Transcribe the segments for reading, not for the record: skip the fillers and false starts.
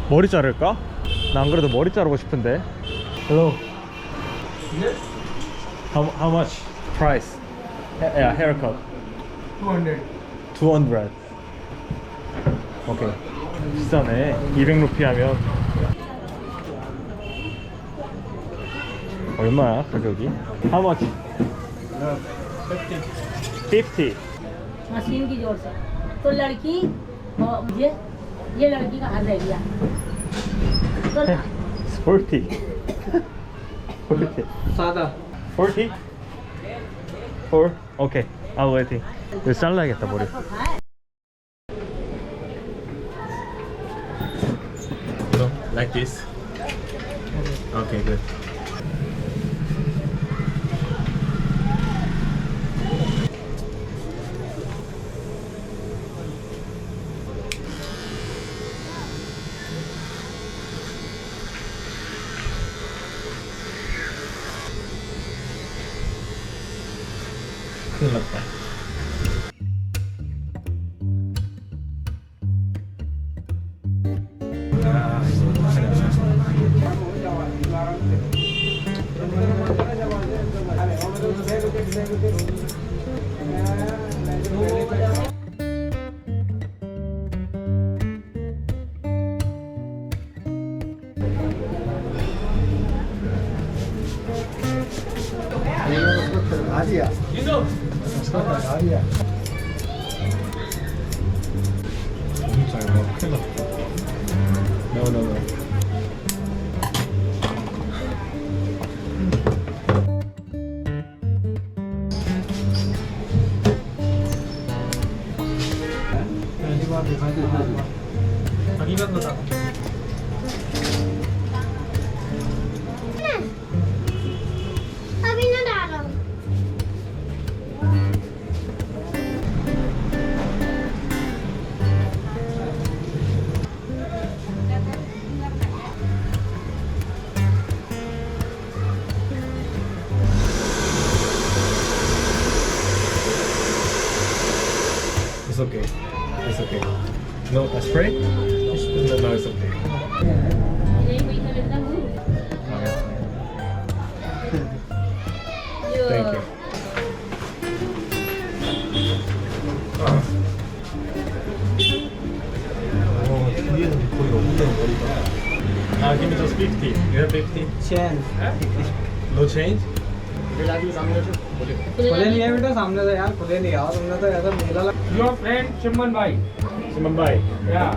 머리 자를까? 나 안 그래도 머리 자르고 싶은데. Hello. How much price? Yeah, haircut. 200. 200. 오케이. 비싸네. 200루피 하면 얼마야 가격이? How much? 50. Machine की जोर से तो लड़की और ये लड़की का हाथ रह गया तो 40. 40. सादा. 40? 4? 오케이. I'll wait. 이거 잘라야겠다 머리. No, like this. Okay, good. 큰일 났다. 아리야. 아리야. 진짜 이거 큰일 났다. No. अभी ना डालो It's okay. It's okay. No, a spray? No, it's okay. Thank you. 뒤에는 거의 없네 머리가. Give me just 50. You have 50? Chain. No change? खुले नहीं है बेटा सामने से यार खुले नहीं आओ तुमने तो ऐसा मेला लगा. Your friend Shimon Bhai. Mumbai. Yeah.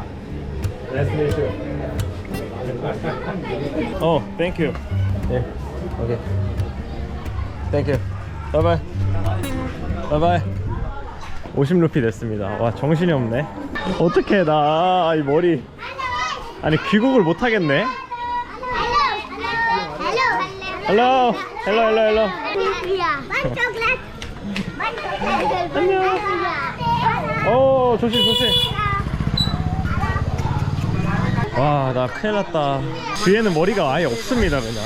Nice to meet you. Oh, thank you. Yeah. Okay. Thank you. Bye bye. Bye bye. 50루피 됐습니다. 와 정신이 없네. 어떡해 나 이 머리. 아니 귀국을 못 하겠네. Hello Hello. One chocolate 안녕. 오 조심. 와 나 큰일 났다. 뒤에는 머리가 아예 없습니다 그냥.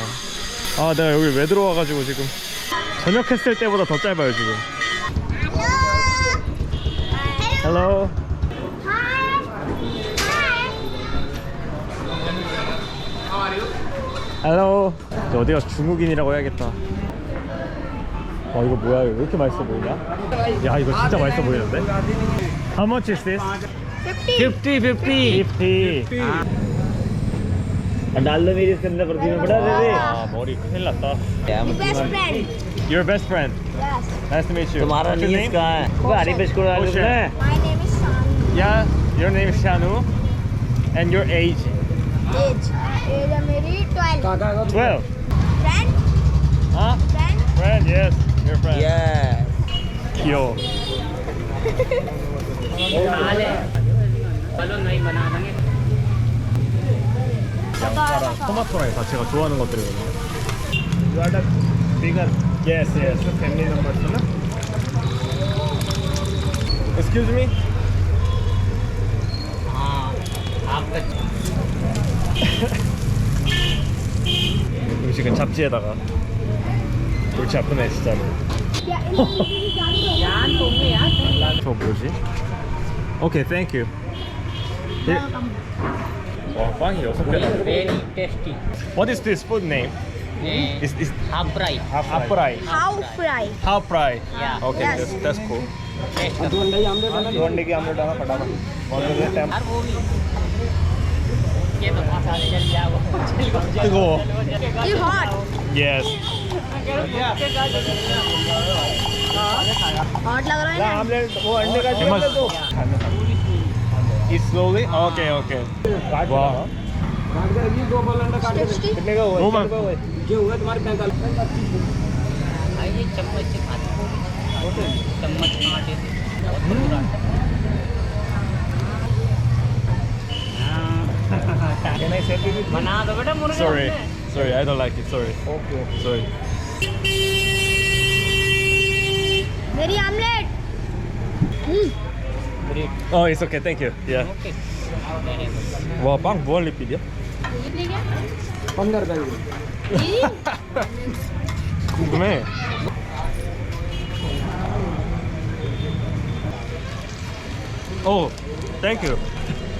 아 내가 여기 왜 들어와가지고 지금 전역했을 때보다 더 짧아요 지금. Hello. Hello. 어디가 중국인이라고 해야겠다. 이거 뭐야 이거 왜 이렇게 맛있어 보이냐? 야 이거 진짜 맛있어 보이는데? How much is this? 50. 50. डाल दो मेरी इसके अंदर perfume में बड़ा दे दे. 아 머리 큰일 났다. Best friend Your best friend. Yes Nice to meet you. तुम्हारा What's your नहीं name? इसका है. वो हरी बिस्कुट डाल दो तुमने. My name is Shan Yeah, your name is Shanu. And your age? Age है मेरी 12 12. Friend Huh? Friend, yes. Your friend. Yes. 귀여워. 양파랑 토마토랑 다 제가 좋아하는 것들이거든요. You are the bigger. Yes. Family members, ना? Excuse me? हाँ. आपका. 음식은 잡지에다가 골치 아프네 진짜로. 저 뭐지? Okay, thank you. 와, 빵이 6개. Very tasty. What is this food name? Is Half fry. half fry? How fry? Half fry. Yeah. Okay, Yes. that's cool. दो अंडे की omelette डालना, 2 अंडे की omelette डालना फटाफट. यार वो भी ये तो मसाले जल जाओ 뜨거워. It's hot. Yes. Hot लग रहा है ना? आमलेट वो अंडे का It must- It's slowly. Okay, okay. Wow. काट के रखिए, 2 बॉल अंडा काट के रखिए। Tasty. कितने का हुआ? Oh my. जो हुआ तुम्हारे 45। ये चम्मच से खाते चम्मच कांटे से बहुत बुरा बना दो बेटा मुर्गा Sorry. Sorry, I don't like it. Sorry. Okay Sorry. मेरी omelette. Oh, it's okay. Thank you. Yeah. Okay 와, 빵 무한 리필이야? 15 रुपए की। 궁금해. Oh, thank you.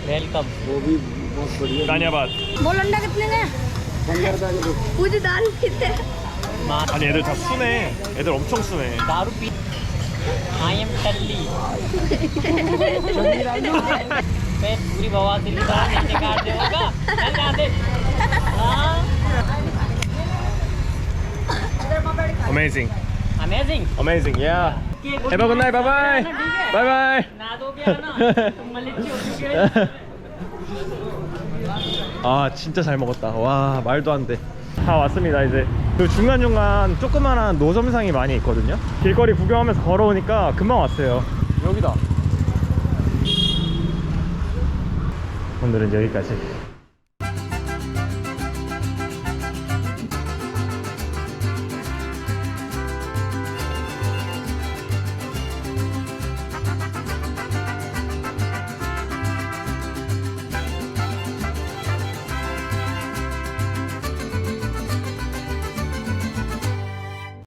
वेलकम वो भी बहुत बढ़िया। धन्यवाद. बोल अंडा कितने का? 15 रुपए के दो। पूरी दाल कितने? 아니 애들 다 순해. 애들 엄청 순해. दारू पी आई एम टल्ली मैं पूरी बवासीर नीचे काट देगा चल जाते हाँ Amazing. Amazing Amazing. Yeah. Have a good night. Bye bye. Bye bye. ना दो क्या ना तुम मलिच्ची हो चुके हो 아, 진짜 잘 먹었다. 와, 말도 안 돼. 다 왔습니다. 이제 그 중간중간 조그만한 노점상이 많이 있거든요. 길거리 구경하면서 걸어오니까 금방 왔어요. 여기다. 오늘은 여기까지.